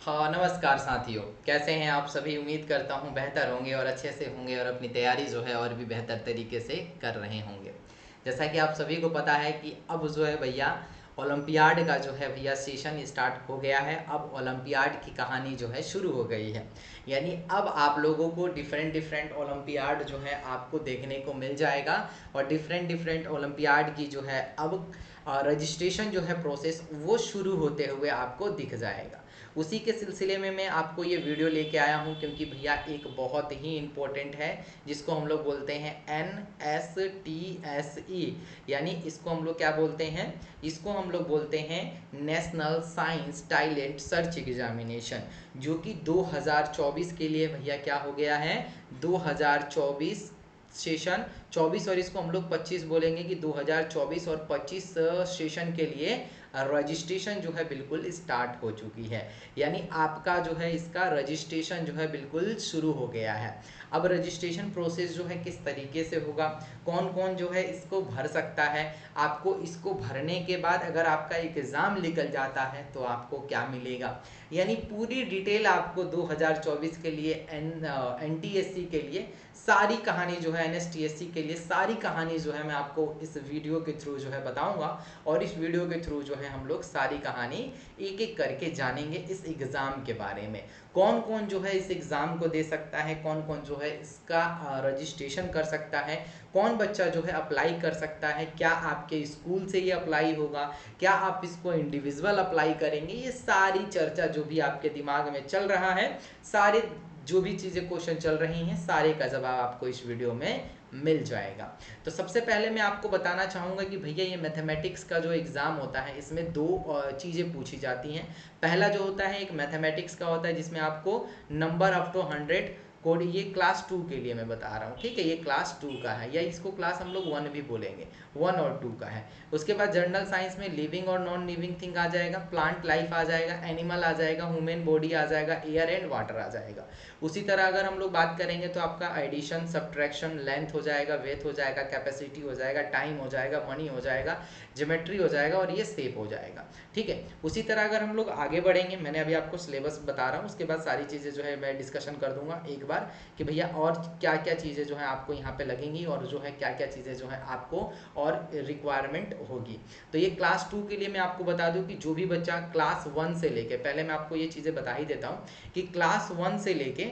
हाँ, नमस्कार साथियों। कैसे हैं आप सभी? उम्मीद करता हूँ बेहतर होंगे और अच्छे से होंगे और अपनी तैयारी जो है और भी बेहतर तरीके से कर रहे होंगे। जैसा कि आप सभी को पता है कि अब जो है भैया ओलंपियाड का जो है भैया सेशन स्टार्ट हो गया है। अब ओलंपियाड की कहानी जो है शुरू हो गई है। यानी अब आप लोगों को डिफरेंट डिफरेंट ओलंपियाड जो है आपको देखने को मिल जाएगा और डिफरेंट डिफरेंट ओलंपियाड की जो है अब रजिस्ट्रेशन जो है प्रोसेस वो शुरू होते हुए आपको दिख जाएगा। उसी के सिलसिले में मैं आपको ये वीडियो लेके आया हूँ क्योंकि भैया एक बहुत ही इम्पोर्टेंट है जिसको हम लोग बोलते हैं NSTSE। यानी इसको हम लोग क्या बोलते हैं? इसको हम लोग बोलते हैं national science talent search examination, जो कि 2024 के लिए भैया क्या हो गया है, 2024 सेशन 24, और इसको हम लोग 25 बोलेंगे कि 2024 और 25 सेशन के लिए रजिस्ट्रेशन जो है बिल्कुल स्टार्ट हो चुकी है। यानी आपका जो है इसका रजिस्ट्रेशन जो है बिल्कुल शुरू हो गया है। अब रजिस्ट्रेशन प्रोसेस जो है किस तरीके से होगा, कौन कौन जो है इसको भर सकता है, आपको इसको भरने के बाद अगर आपका एग्ज़ाम निकल जाता है तो आपको क्या मिलेगा, यानी पूरी डिटेल आपको 2024 के लिए NTSC के लिए सारी कहानी जो है, NSTSC के लिए सारी कहानी जो है मैं आपको इस वीडियो के थ्रू जो है बताऊंगा। और इस वीडियो के थ्रू जो है हम लोग सारी कहानी एक एक करके जानेंगे इस एग्ज़ाम के बारे में। कौन कौन जो है इस एग्ज़ाम को दे सकता है, कौन कौन जो है इसका रजिस्ट्रेशन कर सकता है, कौन बच्चा जो है अप्लाई कर सकता है, क्या आपके स्कूल से ये अप्लाई होगा, क्या आप इसको इंडिविजुअल अप्लाई करेंगे, ये सारी चर्चा जो भी आपके दिमाग में चल रहा है, सारे जो भी चीज़ें क्वेश्चन चल रही हैं सारे का जवाब आपको इस वीडियो में मिल जाएगा। तो सबसे पहले मैं आपको बताना चाहूँगा कि भैया ये मैथमेटिक्स का जो एग्ज़ाम होता है इसमें दो चीज़ें पूछी जाती हैं। पहला जो होता है एक मैथमेटिक्स का होता है जिसमें आपको नंबर अप टू 100 कोड, ये क्लास 2 के लिए मैं बता रहा हूँ, ठीक है, ये क्लास 2 का है, या इसको क्लास हम लोग 1 भी बोलेंगे, 1 और 2 का है। उसके बाद जनरल साइंस में लिविंग और नॉन लिविंग थिंग आ जाएगा, प्लांट लाइफ आ जाएगा, एनिमल आ जाएगा, ह्यूमन बॉडी आ जाएगा, एयर एंड वाटर आ जाएगा। उसी तरह अगर हम लोग बात करेंगे तो आपका एडिशन, सब्ट्रैक्शन, लेंथ हो जाएगा, वेथ हो जाएगा, कैपेसिटी हो जाएगा, टाइम हो जाएगा, मनी हो जाएगा, ज्योमेट्री हो जाएगा और ये शेप हो जाएगा, ठीक है। उसी तरह अगर हम लोग आगे बढ़ेंगे, मैंने अभी आपको सिलेबस बता रहा हूँ, उसके बाद सारी चीज़ें जो है मैं डिस्कशन कर दूंगा एक बार कि भैया और क्या क्या चीज़ें जो है आपको यहाँ पे लगेंगी और जो है क्या क्या चीज़ें जो है आपको और रिक्वायरमेंट होगी। तो ये क्लास 2 के लिए मैं आपको बता दूं कि जो भी बच्चा क्लास 1 से लेके, पहले मैं आपको ये चीज़ें बता ही देता हूँ कि क्लास 1 से लेके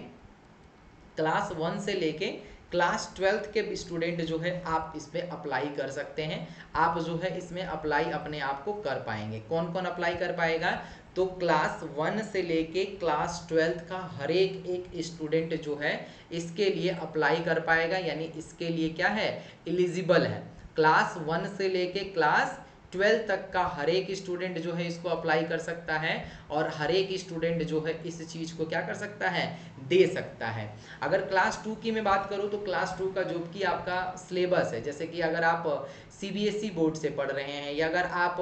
क्लास 12th के स्टूडेंट जो है आप इसमें अप्लाई कर सकते हैं। आप जो है इसमें अप्लाई अपने आप को कर पाएंगे। कौन कौन अप्लाई कर पाएगा? तो क्लास 1 से लेके क्लास 12th का हर एक एक स्टूडेंट जो है इसके लिए अप्लाई कर पाएगा, यानी इसके लिए क्या है, एलिजिबल है। क्लास 1 से लेके क्लास 12 तक का हर एक स्टूडेंट जो है इसको अप्लाई कर सकता है और हर एक स्टूडेंट जो है इस चीज़ को क्या कर सकता है, दे सकता है। अगर क्लास 2 की मैं बात करूँ तो क्लास 2 का जो कि आपका सिलेबस है, जैसे कि अगर आप CBSE बोर्ड से पढ़ रहे हैं या अगर आप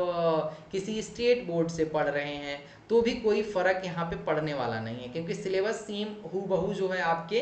किसी स्टेट बोर्ड से पढ़ रहे हैं तो भी कोई फ़र्क यहाँ पे पड़ने वाला नहीं है, क्योंकि सिलेबस सेम हूबहू जो है आपके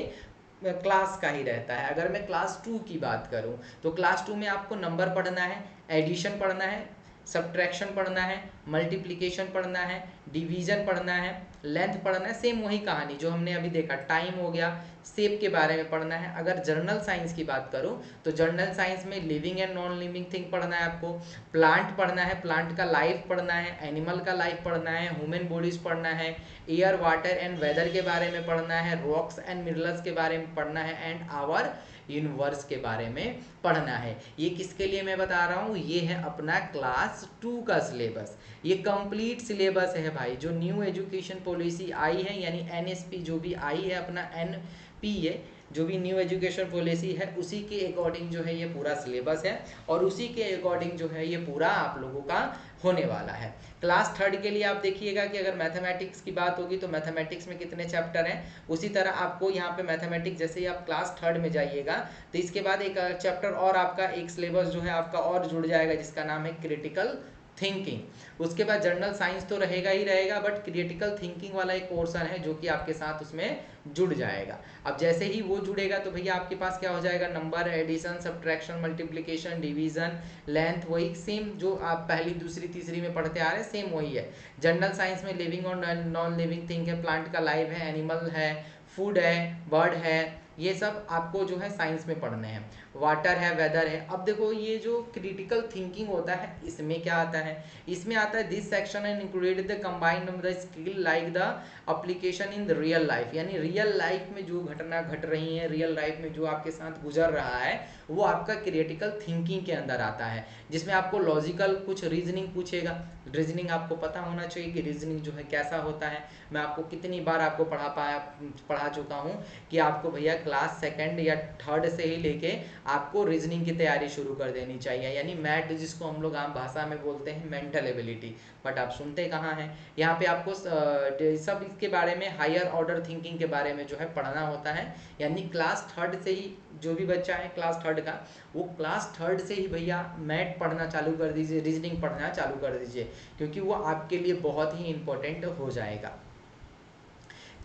क्लास का ही रहता है। अगर मैं क्लास 2 की बात करूं तो क्लास 2 में आपको नंबर पढ़ना है, एडिशन पढ़ना है, सब्ट्रैक्शन पढ़ना है, मल्टीप्लिकेशन पढ़ना है, डिवीजन पढ़ना है, लेंथ पढ़ना है, सेम वही कहानी जो हमने अभी देखा, टाइम हो गया, शेप के बारे में पढ़ना है। अगर जर्नल साइंस की बात करूं तो जर्नल साइंस में living and non living thing पढ़ना है आपको, प्लांट पढ़ना है, प्लांट का लाइफ पढ़ना है, एनिमल का लाइफ पढ़ना है, ह्यूमन बॉडीज पढ़ना है, एयर वाटर एंड वेदर के बारे में पढ़ना है, रॉक्स एंड मिनरल्स के बारे में पढ़ना है एंड आवर यूनिवर्स के बारे में पढ़ना है। ये किसके लिए मैं बता रहा हूँ, ये है अपना क्लास 2 का सिलेबस। ये कंप्लीट सिलेबस है भाई, जो न्यू एजुकेशन पॉलिसी आई है, यानी NSP जो भी आई है, अपना NPA जो भी न्यू एजुकेशन पॉलिसी है उसी के अकॉर्डिंग जो है ये पूरा सिलेबस है और उसी के अकॉर्डिंग जो है ये पूरा आप लोगों का होने वाला है। क्लास 3 के लिए आप देखिएगा कि अगर मैथमेटिक्स की बात होगी तो मैथमेटिक्स में कितने चैप्टर हैं, उसी तरह आपको यहाँ पे मैथमेटिक्स जैसे ही आप क्लास 3 में जाइएगा तो इसके बाद एक चैप्टर और आपका एक सिलेबस जो है आपका और जुड़ जाएगा जिसका नाम है क्रिटिकल थिंकिंग। उसके बाद जनरल साइंस तो रहेगा ही रहेगा, बट क्रिटिकल थिंकिंग वाला एक पोर्शन है जो कि आपके साथ उसमें जुड़ जाएगा। अब जैसे ही वो जुड़ेगा तो भैया आपके पास क्या हो जाएगा, number, addition, subtraction, multiplication, division, length, वही सेम जो आप पहली दूसरी तीसरी में पढ़ते आ रहे हैं, सेम वही है। जनरल साइंस में लिविंग और नॉन लिविंग थिंग है, प्लांट का लाइव है, एनिमल है, फूड है, बर्ड है, ये सब आपको जो है साइंस में पढ़ने हैं। वाटर है, वेदर है। अब देखो ये जो क्रिटिकल थिंकिंग होता है इसमें क्या आता है, इसमें आता है this section and included the combined of the skill like the application in the real life, यानी रियल लाइफ में जो घटना घट रही है, रियल लाइफ में जो आपके साथ गुजर रहा है, वो आपका क्रिटिकल थिंकिंग के अंदर आता है, जिसमें आपको लॉजिकल कुछ रीजनिंग पूछेगा। रीजनिंग आपको पता होना चाहिए कि रीजनिंग जो है कैसा होता है। मैं आपको कितनी बार आपको पढ़ा चुका हूँ कि आपको भैया क्लास सेकंड या थर्ड से ही लेके आपको रीजनिंग की तैयारी शुरू कर देनी चाहिए, यानी मैथ जिसको हम लोग आम भाषा में बोलते हैं मेंटल एबिलिटी, बट आप सुनते कहाँ हैं। यहाँ पे आपको सब इसके बारे में हायर ऑर्डर थिंकिंग के बारे में जो है पढ़ना होता है, यानी क्लास थर्ड से ही जो भी बच्चा है क्लास थर्ड का, वो क्लास थर्ड से ही भैया मैथ पढ़ना चालू कर दीजिए, रीजनिंग पढ़ना चालू कर दीजिए, क्योंकि वो आपके लिए बहुत ही इंपॉर्टेंट हो जाएगा।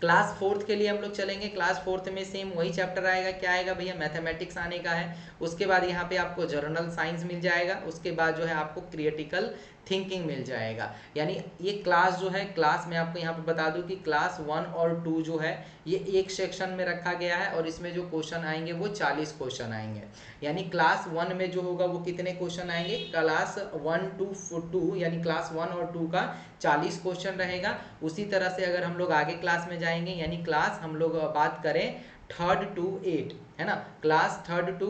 क्लास फोर्थ के लिए हम लोग चलेंगे। क्लास फोर्थ में सेम वही चैप्टर आएगा, क्या आएगा भैया, मैथमेटिक्स आने का है। उसके बाद यहाँ पे आपको जर्नल साइंस मिल जाएगा, उसके बाद जो है आपको क्रिटिकल थिंकिंग मिल जाएगा। यानी ये क्लास जो है, क्लास में आपको यहाँ पे बता दूं कि क्लास 1 और 2 जो है ये एक सेक्शन में रखा गया है, और इसमें जो क्वेश्चन आएंगे वो 40 क्वेश्चन आएंगे। यानी क्लास 1 में जो होगा वो कितने क्वेश्चन आएंगे, क्लास 1 to 2 यानी क्लास 1 और 2 का 40 क्वेश्चन रहेगा। उसी तरह से अगर हम लोग आगे क्लास में जाएंगे, यानी क्लास हम लोग बात करें 3rd to 8 है ना, क्लास 3rd to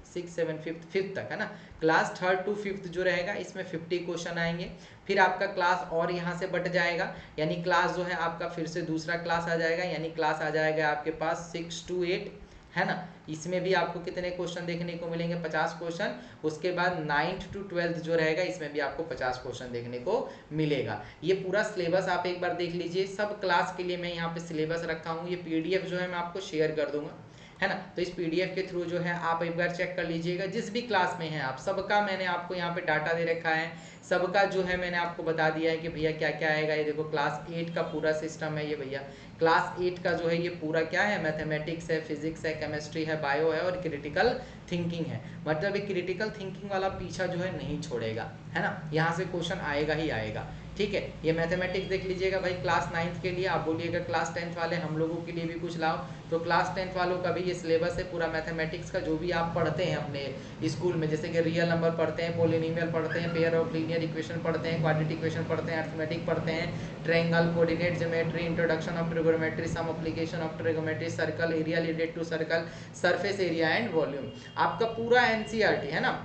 6, 7, 5th तक है ना, क्लास 3rd to 5th जो रहेगा इसमें 50 क्वेश्चन आएंगे। फिर आपका क्लास और यहाँ से बट जाएगा, यानी क्लास जो है आपका फिर से दूसरा क्लास आ जाएगा, यानी क्लास आ जाएगा आपके पास 6 to 8 है ना। इसमें भी आपको कितने क्वेश्चन देखने को मिलेंगे, 50 क्वेश्चन। उसके बाद 9th to 12th जो रहेगा इसमें भी आपको 50 क्वेश्चन देखने को मिलेगा। ये पूरा सिलेबस आप एक बार देख लीजिए, सब क्लास के लिए मैं यहाँ पे सिलेबस रखा हूँ। ये पीडीएफ जो है मैं आपको शेयर कर दूंगा, है ना, तो इस पीडीएफ के थ्रू जो है आप एक बार चेक कर लीजिएगा। जिस भी क्लास में हैं आप, सबका मैंने आपको यहाँ पे डाटा दे रखा है, सबका जो है मैंने आपको बता दिया है कि भैया क्या क्या आएगा। ये देखो क्लास 8 का पूरा सिस्टम है ये भैया, क्लास 8 का जो है ये पूरा क्या है, मैथमेटिक्स है, फिजिक्स है, केमिस्ट्री है, बायो है और क्रिटिकल थिंकिंग है। मतलब ये क्रिटिकल थिंकिंग वाला पीछा जो है नहीं छोड़ेगा, है ना, यहाँ से क्वेश्चन आएगा ही आएगा। ठीक है, ये मैथमेटिक्स देख लीजिएगा भाई, क्लास 9th के लिए। आप बोलिएगा क्लास 10th वाले हम लोगों के लिए भी कुछ लाओ, तो क्लास 10th वालों का भी ये सिलेबस है पूरा मैथमेटिक्स का, जो भी आप पढ़ते हैं अपने स्कूल में, जैसे कि रियल नंबर पढ़ते हैं, पोलिनोमियल पढ़ते हैं, पेयर ऑफ लीनियर इक्वेशन पढ़ते हैं, क्वाड्रेटिक इक्वेशन पढ़ते हैं, अरिथमेटिक पढ़ते हैं, triangle, coordinate geometry, introduction of trigonometry, some application of trigonometry, circle area related to circle, surface area and volume. आपका पूरा एनसीईआरटी है ना,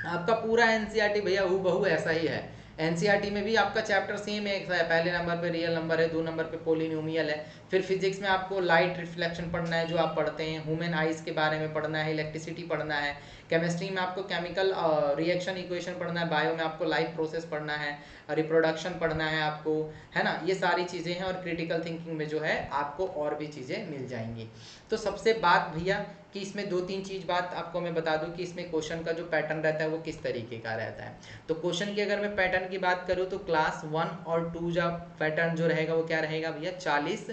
आपका पूरा एनसीईआरटी भैया हूबहू ऐसा ही है। एनसीईआरटी में भी आपका चैप्टर सेम है, पहले नंबर पे रियल नंबर है, 2 नंबर पे पोलिनोमियल है। फिर फिजिक्स में आपको लाइट रिफ्लेक्शन पढ़ना है जो आप पढ़ते हैं, ह्यूमन आइज के बारे में पढ़ना है, इलेक्ट्रिसिटी पढ़ना है। केमिस्ट्री में आपको केमिकल रिएक्शन इक्वेशन पढ़ना है, बायो में आपको लाइफ प्रोसेस पढ़ना है, रिप्रोडक्शन पढ़ना है आपको, है ना, ये सारी चीज़ें हैं। और क्रिटिकल थिंकिंग में जो है आपको और भी चीज़ें मिल जाएंगी। तो सबसे बात भैया कि इसमें 2-3 चीज़ बात आपको मैं बता दूं कि इसमें क्वेश्चन का जो पैटर्न रहता है वो किस तरीके का रहता है। तो क्वेश्चन की अगर मैं पैटर्न की बात करूं तो क्लास 1 और 2 जो पैटर्न जो रहेगा वो क्या रहेगा भैया, 40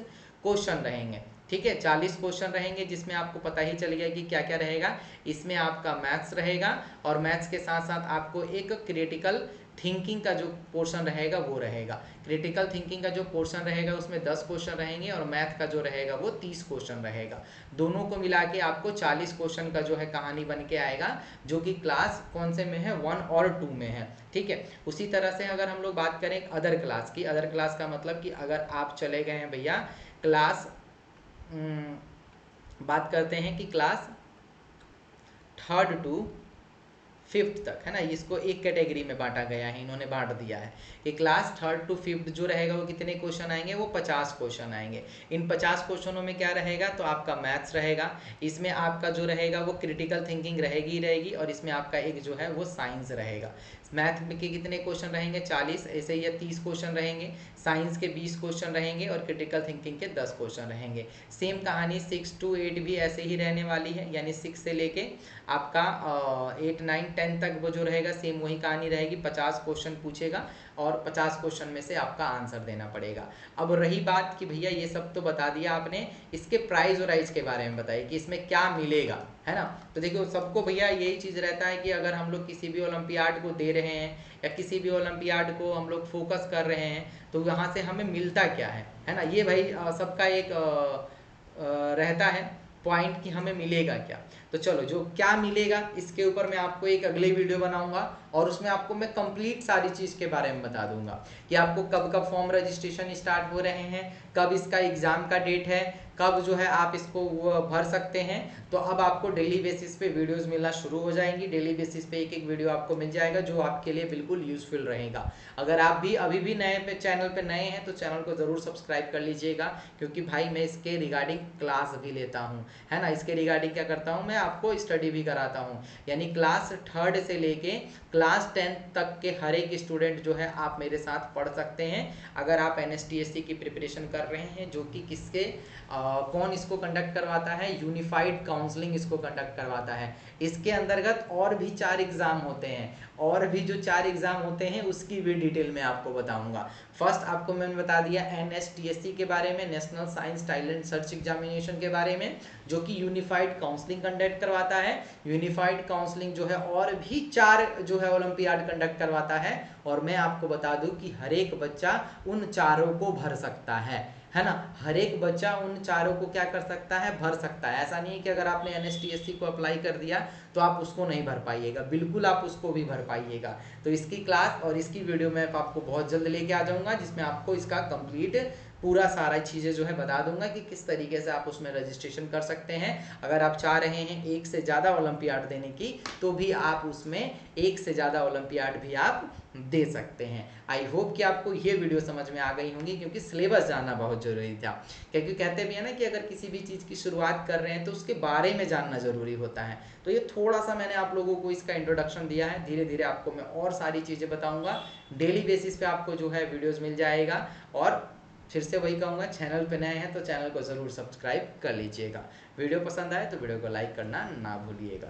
क्वेश्चन रहेंगे। ठीक है, 40 क्वेश्चन रहेंगे, जिसमें आपको पता ही चल गया कि क्या क्या रहेगा। इसमें आपका मैथ्स रहेगा, और मैथ्स के साथ साथ आपको एक क्रिटिकल थिंकिंग का जो पोर्शन रहेगा वो रहेगा। क्रिटिकल थिंकिंग का जो पोर्शन रहेगा उसमें 10 क्वेश्चन रहेंगे, और मैथ का जो रहेगा वो 30 क्वेश्चन रहेगा। दोनों को मिला के आपको 40 क्वेश्चन का जो है कहानी बन के आएगा, जो कि क्लास कौन से में है, 1 और 2 में है। ठीक है, उसी तरह से अगर हम लोग बात करें अदर क्लास की, अदर क्लास का मतलब कि अगर आप चले गए हैं भैया क्लास बात करते हैं कि क्लास 3rd to 5th तक, है ना, इसको एक कैटेगरी में बांटा गया है, इन्होंने बांट दिया है कि क्लास 3rd to 5th जो रहेगा वो कितने क्वेश्चन आएंगे, वो 50 क्वेश्चन आएंगे। इन 50 क्वेश्चनों में क्या रहेगा, तो आपका मैथ्स रहेगा, इसमें आपका जो रहेगा वो क्रिटिकल थिंकिंग रहेगी ही रहेगी, और इसमें आपका एक जो है वो साइंस रहेगा। मैथ में के कितने क्वेश्चन रहेंगे 40, ऐसे ही 30 क्वेश्चन रहेंगे। साइंस के 20 क्वेश्चन रहेंगे और क्रिटिकल थिंकिंग के 10 क्वेश्चन रहेंगे। सेम कहानी 6 to 8 भी ऐसे ही रहने वाली है, यानी 6 से लेके आपका 8 9 10 तक वो जो रहेगा सेम वही कहानी रहेगी। 50 क्वेश्चन पूछेगा और 50 क्वेश्चन में से आपका आंसर देना पड़ेगा। अब रही बात कि भैया ये सब तो बता दिया आपने, इसके प्राइस और राइज के बारे में बताइए कि इसमें क्या मिलेगा, है ना। तो देखिए सबको भैया यही चीज़ रहता है कि अगर हम लोग किसी भी ओलंपियाड को दे रहे हैं या किसी भी ओलंपियाड को हम लोग फोकस कर रहे हैं तो यहाँ से हमें मिलता क्या है ना। ये भाई सबका एक रहता है पॉइंट कि हमें मिलेगा क्या। तो चलो जो क्या मिलेगा इसके ऊपर मैं आपको एक अगले वीडियो बनाऊंगा और उसमें आपको मैं कंप्लीट सारी चीज़ के बारे में बता दूंगा कि आपको कब कब फॉर्म रजिस्ट्रेशन स्टार्ट हो रहे हैं, कब इसका एग्ज़ाम का डेट है, कब जो है आप इसको भर सकते हैं। तो अब आपको डेली बेसिस पे वीडियोस मिलना शुरू हो जाएंगी। डेली बेसिस पे एक एक वीडियो आपको मिल जाएगा जो आपके लिए बिल्कुल यूज़फुल रहेगा। अगर आप भी अभी भी नए पे चैनल पे नए हैं तो चैनल को ज़रूर सब्सक्राइब कर लीजिएगा, क्योंकि भाई मैं इसके रिगार्डिंग क्लास भी लेता हूँ, है ना। इसके रिगार्डिंग क्या करता हूँ, मैं आपको स्टडी भी कराता हूँ, यानी क्लास 3rd से लेके क्लास 10th तक के हर एक स्टूडेंट जो है आप मेरे साथ पढ़ सकते हैं। अगर आप NSTSC की प्रिपरेशन कर रहे हैं, जो कि किसके कौन इसको कंडक्ट करवाता है, यूनिफाइड काउंसलिंग इसको कंडक्ट करवाता है। इसके अंतर्गत और भी 4 एग्जाम होते हैं, और भी जो 4 एग्जाम होते हैं उसकी भी डिटेल में आपको बताऊंगा। फर्स्ट आपको मैंने बता दिया NSTSC के बारे में, national science talent search examination के बारे में, जो कि यूनिफाइड काउंसलिंग कंडक्ट करवाता है। यूनिफाइड काउंसलिंग जो है और भी 4 जो है ओलंपियाड कंडक्ट करवाता है, और मैं आपको बता दूं कि हर एक बच्चा उन चारों को भर सकता है ना। हर एक बच्चा उन चारों को क्या कर सकता है, भर सकता है। ऐसा नहीं है कि अगर आपने NSTSC को अप्लाई कर दिया तो आप उसको नहीं भर पाइएगा, बिल्कुल आप उसको भी भर पाइएगा। तो इसकी क्लास और इसकी वीडियो मैं आपको बहुत जल्द लेके आ जाऊंगा, जिसमें आपको इसका कंप्लीट पूरा सारा चीज़ें जो है बता दूंगा कि किस तरीके से आप उसमें रजिस्ट्रेशन कर सकते हैं। अगर आप चाह रहे हैं एक से ज़्यादा ओलंपियाड देने की तो भी आप उसमें एक से ज़्यादा ओलंपियाड भी आप दे सकते हैं। आई होप कि आपको ये वीडियो समझ में आ गई होंगी, क्योंकि सिलेबस जानना बहुत ज़रूरी था। क्योंकि कहते भी है ना कि अगर किसी भी चीज़ की शुरुआत कर रहे हैं तो उसके बारे में जानना ज़रूरी होता है। तो ये थोड़ा सा मैंने आप लोगों को इसका इंट्रोडक्शन दिया है, धीरे धीरे आपको मैं और सारी चीज़ें बताऊँगा। डेली बेसिस पे आपको जो है वीडियोज़ मिल जाएगा। और फिर से वही कहूँगा, चैनल पे नए हैं तो चैनल को ज़रूर सब्सक्राइब कर लीजिएगा। वीडियो पसंद आए तो वीडियो को लाइक करना ना भूलिएगा।